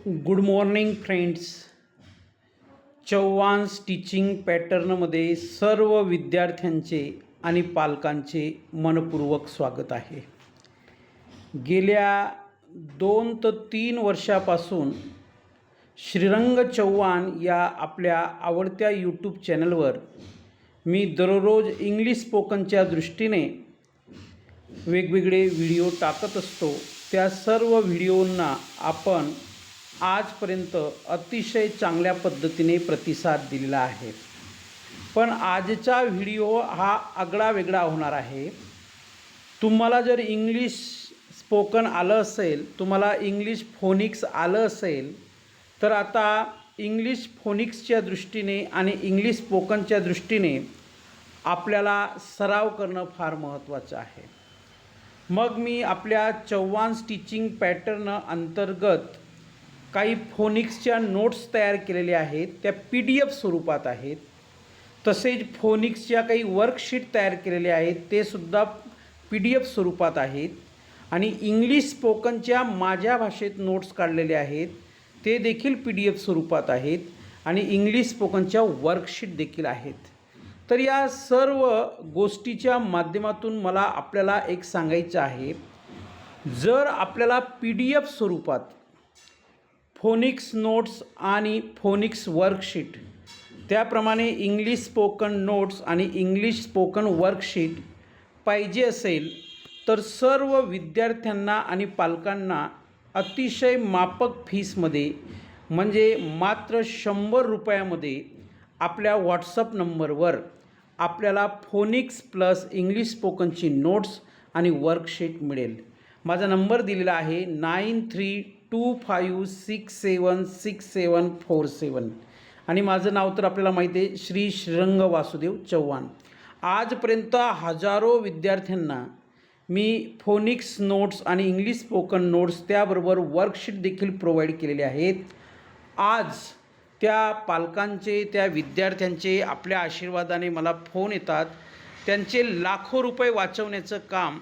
Good morning friends. Chavan teaching पॅटर्नमध्ये सर्व विद्यार्थ्यांचे आणि पालकांचे मनपूर्वक स्वागत आहे. गेल्या 2 ते 3 वर्षापासून श्रीरंग चव्हाण या आपल्या आवडत्या यूट्यूब चॅनलवर मी दररोज इंग्लिश स्पोकनच्या दृष्टीने वेगवेगळे व्हिडिओ टाकत असतो. त्या सर्व व्हिडिओंना आपण आजपर्यंत अतिशय चांगल्या पद्धतीने प्रतिसाद दिलेला आहे. पण आजचा व्हिडिओ हा आगळा वेगळा होणार आहे. तुम्हाला जर इंग्लिश स्पोकन आलं असेल, तुम्हाला इंग्लिश फोनिक्स आलं असेल, तर आता इंग्लिश फोनिक्सच्या दृष्टीने आणि इंग्लिश स्पोकनच्या दृष्टीने आपल्याला सराव करणं फार महत्त्वाचं आहे. मग मी आपल्या चव्हाण टीचिंग पॅटर्न अंतर्गत काही फोनिक्सच्या नोट्स तयार केलेल्या आहेत. त्या PDF स्वरूपात आहेत. तसेच फोनिक्सच्या काही वर्कशीट तयार केलेल्या आहेत, ते सुद्धा PDF स्वरूपात आहेत. आणि इंग्लिश स्पोकनच्या माझ्या भाषेत नोट्स काढलेले आहेत, ते देखील PDF स्वरूपात आहेत. आणि इंग्लिश स्पोकनच्या वर्कशीट देखील आहेत. तर या सर्व गोष्टीच्या माध्यमातून मला आपल्याला एक सांगायचं आहे, जर आपल्याला PDF स्वरूपात फोनिक्स नोट्स आणि फोनिक्स वर्कशीट, त्याप्रमाणे इंग्लिश स्पोकन नोट्स आणि इंग्लिश स्पोकन वर्कशीट पाहिजे असेल, तर सर्व विद्यार्थ्यांना आणि पालकांना अतिशय माफक फीसमध्ये, म्हणजे मात्र 100 रुपयामध्ये आपल्या व्हॉट्सअप नंबरवर आपल्याला फोनिक्स प्लस इंग्लिश स्पोकनची नोट्स आणि वर्कशीट मिळेल. माझा नंबर दिलेला आहे 9325676747 आणि माझं नाव तर आपल्याला माहिती आहे, श्रीरंग वासुदेव चव्हाण. आजपर्यंत हजारो विद्यार्थ्यांना मी फोनिक्स नोट्स आणि इंग्लिश स्पोकन नोट्स त्याबरोबर वर्कशीट देखील प्रोव्हाइड केलेले आहेत. आज त्या पालकांचे, त्या विद्यार्थ्यांचे आपल्या आशीर्वादाने मला फोन येतात. त्यांचे लाखो रुपये वाचवण्याचं काम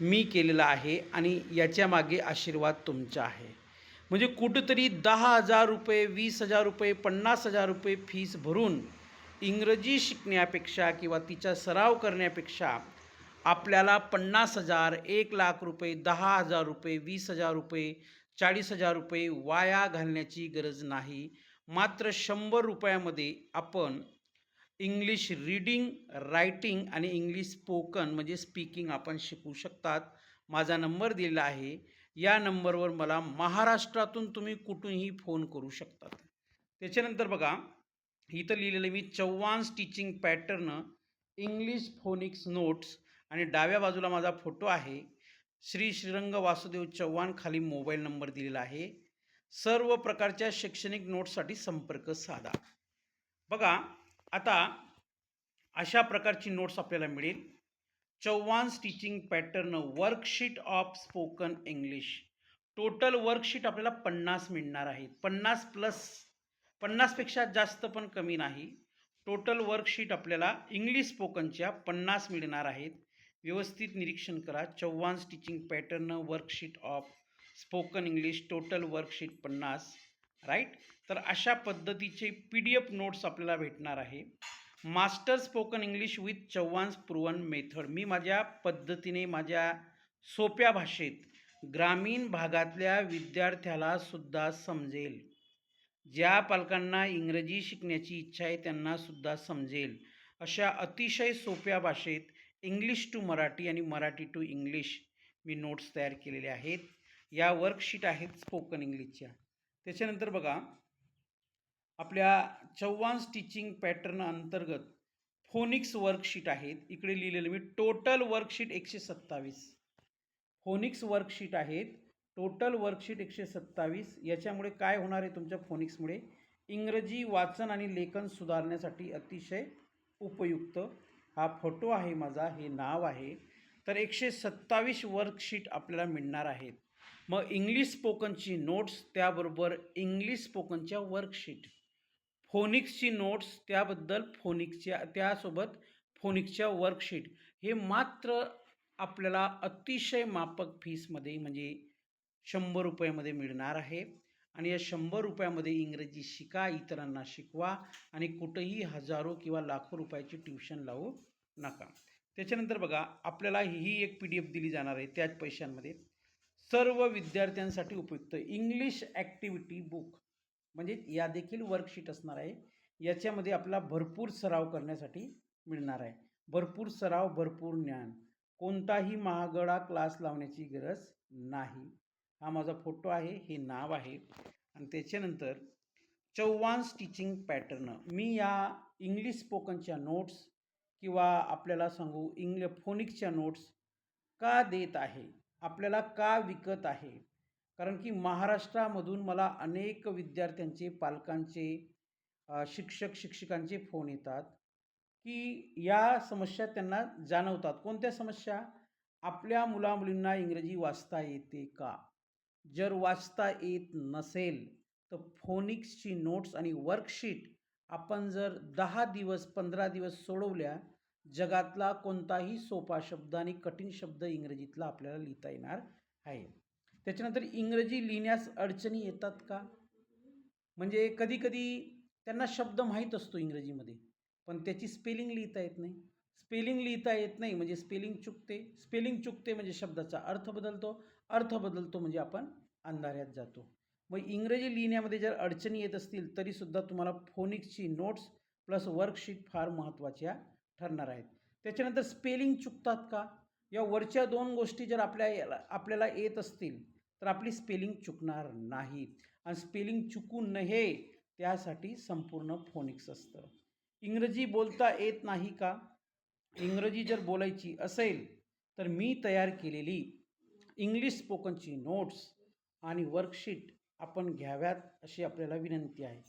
मी केलेलं आहे आणि याच्यामागे आशीर्वाद तुमचा आहे. म्हणजे कुठंतरी 10,000 रुपये, 20,000 रुपये, 50,000 रुपये फीस भरून इंग्रजी शिकण्यापेक्षा किंवा तिचा सराव करण्यापेक्षा आपल्याला 50,000, 1,00,000 रुपये, 10,000 रुपये, 20,000 रुपये, 40,000 रुपये वाया घालण्याची गरज नाही. मात्र 100 रुपयामध्ये आपण इंग्लिश रीडिंग, रायटिंग आणि इंग्लिश स्पोकन म्हणजे स्पीकिंग आपण शिकू शकतात. माझा नंबर दिलेला आहे. या नंबरवर मला महाराष्ट्रातून तुम्ही कुठूनही फोन करू शकतात. त्याच्यानंतर बघा, इथं लिहिलेलं मी Chavan teaching pattern English phonics notes आणि डाव्या बाजूला माझा फोटो आहे. श्रीरंग वासुदेव चव्हाण, खाली मोबाईल नंबर दिलेला आहे. सर्व प्रकारच्या शैक्षणिक नोट्ससाठी संपर्क साधा. बघा, आता अशा प्रकारची नोट्स आपल्याला मिळेल. Chavan teaching pattern worksheet of spoken English. Total worksheet आपल्याला 50 मिळणार आहेत. 50 प्लस, 50पेक्षा जास्त पण कमी नाही. टोटल वर्कशीट आपल्याला इंग्लिश स्पोकनच्या 50 मिळणार आहेत. व्यवस्थित निरीक्षण करा. Chavan teaching pattern worksheet of spoken English, total worksheet 50, right. तर अशा पद्धतीचे PDF नोट्स आपल्याला भेटणार आहे. Master spoken English with Chavan proven method. मी माझ्या पद्धतीने, माझ्या सोप्या भाषेत ग्रामीण भागातल्या विद्यार्थ्याला सुद्धा समजेल, ज्या पालकांना इंग्रजी शिकण्याची इच्छा आहे त्यांना सुद्धा समजेल, अशा अतिशय सोप्या भाषेत इंग्लिश टू मराठी आणि मराठी टू इंग्लिश मी नोट्स तयार केलेले आहेत. या वर्कशीट आहेत स्पोकन इंग्लिशच्या. त्याच्यानंतर बघा, आपल्या चव्हाण टीचिंग पॅटर्न अंतर्गत फोनिक्स वर्कशीट आहेत. इकडे लिहिलेलं मी टोटल वर्कशीट 127 फोनिक्स वर्कशीट आहेत. Total worksheet 127. याच्यामुळे काय होणार आहे, तुमच्या फोनिक्समुळे इंग्रजी वाचन आणि लेखन सुधारण्यासाठी अतिशय उपयुक्त. हा फोटो आहे माझा, हे नाव आहे. तर 127 वर्कशीट आपल्याला मिळणार आहेत. मग इंग्लिश स्पोकनची नोट्स, त्याबरोबर इंग्लिश स्पोकनच्या वर्कशीट, फोनिक्सची नोट्स, त्याबद्दल त्यासोबत फोनिक्सच्या वर्कशीट, हे मात्र आपल्याला अतिशय माफक फीसमध्ये, म्हणजे 100 रुपयामध्ये मिळणार आहे. आणि या 100 रुपयामध्ये इंग्रजी शिका, इतरांना शिकवा आणि कुठेही हजारो किंवा लाखो रुपयाची ट्युशन लावू नका. त्याच्यानंतर बघा, आपल्याला ही एक PDF दिली जाणार आहे त्याच पैशांमध्ये. सर्व विद्यार्थ्यांसाठी उपयुक्त इंग्लिश ॲक्टिव्हिटी बुक, म्हणजे या देखील वर्कशीट असणार आहे. याच्यामध्ये आपल्याला भरपूर सराव करण्यासाठी मिळणार आहे. भरपूर सराव, भरपूर ज्ञान. कोणताही महागडा क्लास लावण्याची गरज नाही. हा माझा फोटो आहे, हे नाव आहे. आणि त्याच्यानंतर चव्हाण's टीचिंग पॅटर्न. मी या इंग्लिश स्पोकनच्या नोट्स किंवा आपल्याला सांगू फोनिक्सच्या नोट्स का देत आहे, आपल्याला का विकत आहे? कारण की महाराष्ट्रामधून मला अनेक विद्यार्थ्यांचे, पालकांचे, शिक्षक शिक्षिकांचे फोन येतात की या समस्या त्यांना जाणवतात. कोणत्या समस्या? आपल्या मुलामुलींना इंग्रजी वाचता येते का? जर वाचता येत नसेल तर फोनिक्सची नोट्स आणि वर्कशीट आपण जर 10 दिवस 15 दिवस सोडवल्या, जगातला कोणताही सोपा शब्द आणि कठीण शब्द इंग्रजीतला आपल्याला लिहिता येणार आहे. त्याच्यानंतर इंग्रजी लिहिण्यास अडचणी येतात का? म्हणजे कधी कधी त्यांना शब्द माहीत असतो इंग्रजीमध्ये, पण त्याची स्पेलिंग लिहिता येत नाही. स्पेलिंग लिहिता येत नाही म्हणजे स्पेलिंग चुकते. स्पेलिंग चुकते म्हणजे शब्दाचा अर्थ बदलतो. अर्थ बदलतो म्हणजे आपण अंधाऱ्यात जातो. मग इंग्रजी लिहिण्यामध्ये जर अडचणी येत असतील तरीसुद्धा तुम्हाला फोनिक्सची नोट्स प्लस वर्कशीट फार महत्त्वाच्या ठरणार आहेत. त्याच्यानंतर स्पेलिंग चुकतात का? या वरच्या 2 गोष्टी जर आपल्याला येत असतील तर आपली स्पेलिंग चुकणार नाही. आणि स्पेलिंग चुकू नये त्यासाठी संपूर्ण फोनिक्स असतं. इंग्रजी बोलता येत नाही का? इंग्रजी जर बोलायची असेल तर मी तयार केलेली इंग्लिश स्पोकनची नोट्स आणि वर्कशीट आपण घ्याव्यात अशी आपल्याला विनंती आहे.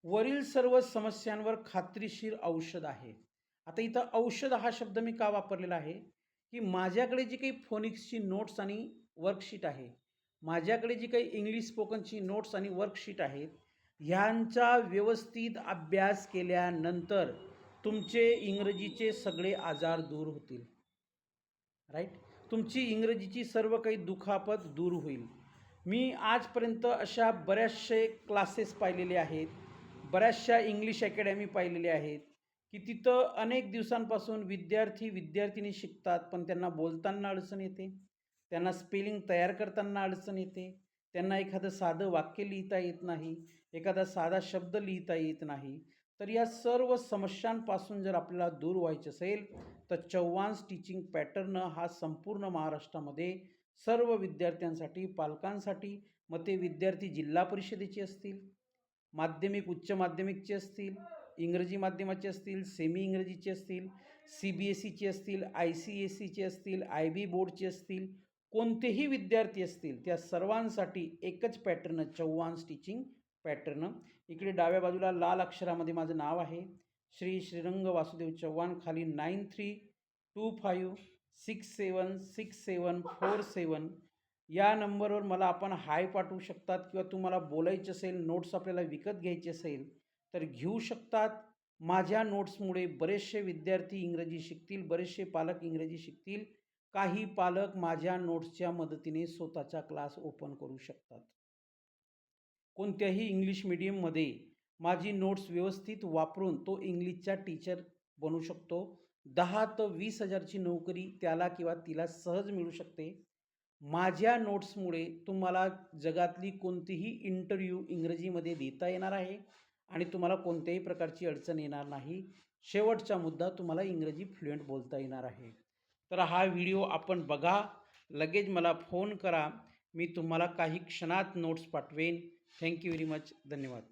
वरील सर्व समस्यांवर खात्रीशीर औषध आहे. आता इथं औषध हा शब्द मी का वापरलेला आहे की माझ्याकडे जी काही फोनिक्सची नोट्स आणि वर्कशीट आहे, माझ्याकडे जी काही इंग्लिश स्पोकनची नोट्स आणि वर्कशीट आहेत, ह्यांचा व्यवस्थित अभ्यास केल्यानंतर तुमचे इंग्रजीचे सगळे आजार दूर होतील. राईट? तुमची इंग्रजीची सर्व काही दुखापत दूर होईल. मी आजपर्यंत अशा बऱ्याचशे क्लासेस पाहिलेले आहेत, बऱ्याचशा इंग्लिश अकॅडमी पाहिलेल्या आहेत की तिथं अनेक दिवसांपासून विद्यार्थी शिकतात, पण त्यांना बोलताना अडचण येते, त्यांना स्पेलिंग तयार करताना अडचण येते, त्यांना एखादं साधं वाक्य लिहिता येत नाही, एखादा साधा शब्द लिहिता येत नाही. तर या सर्व समस्यांपासून जर आपल्याला दूर व्हायचं असेल तर चव्हाण's टीचिंग पॅटर्न हा संपूर्ण महाराष्ट्रामध्ये सर्व विद्यार्थ्यांसाठी, पालकांसाठी, मग ते विद्यार्थी जिल्हा परिषदेचे असतील, माध्यमिक उच्च माध्यमिकचे असतील, इंग्रजी माध्यमाचे असतील, सेमी इंग्रजीचे असतील, CBSEचे असतील, ICSEचे असतील, IB बोर्डचे असतील, कोणतेही विद्यार्थी असतील, त्या सर्वांसाठी एकच पॅटर्न, चव्हाण's टीचिंग पॅटर्न. इकडे डाव्या बाजूला लाल अक्षरामध्ये माझं नाव आहे, श्री श्रीरंग वासुदेव चव्हाण. खाली 9325676747 या नंबरवर मला आपण हाय पाठवू शकतात किंवा तुम्हाला बोलायचं असेल, नोट्स आपल्याला विकत घ्यायचे असेल तर घेऊ शकतात. माझ्या नोट्समुळे बरेचसे विद्यार्थी इंग्रजी शिकतील, बरेचसे पालक इंग्रजी शिकतील. काही पालक माझ्या नोट्सच्या मदतीने स्वतःचा क्लास ओपन करू शकतात. कोणत्याही इंग्लिश मीडियममध्ये माझी नोट्स व्यवस्थित वापरून तो इंग्लिशचा टीचर बनू शकतो. 10 ते 20 हजारची नोकरी त्याला किंवा तिला सहज मिळू शकते. माझ्या नोट्समुळे तुम्हाला जगातली कोणतीही इंटरव्ह्यू इंग्रजीमध्ये देता येणार आहे आणि तुम्हाला कोणत्याही प्रकारची अडचण येणार नाही. शेवटचा मुद्दा, तुम्हाला इंग्रजी फ्लुएंट बोलता येणार आहे. तर हा व्हिडिओ आपण बघा, लगेच मला फोन करा, मी तुम्हाला काही क्षणात नोट्स पाठवेन. Thank you very much. धन्यवाद.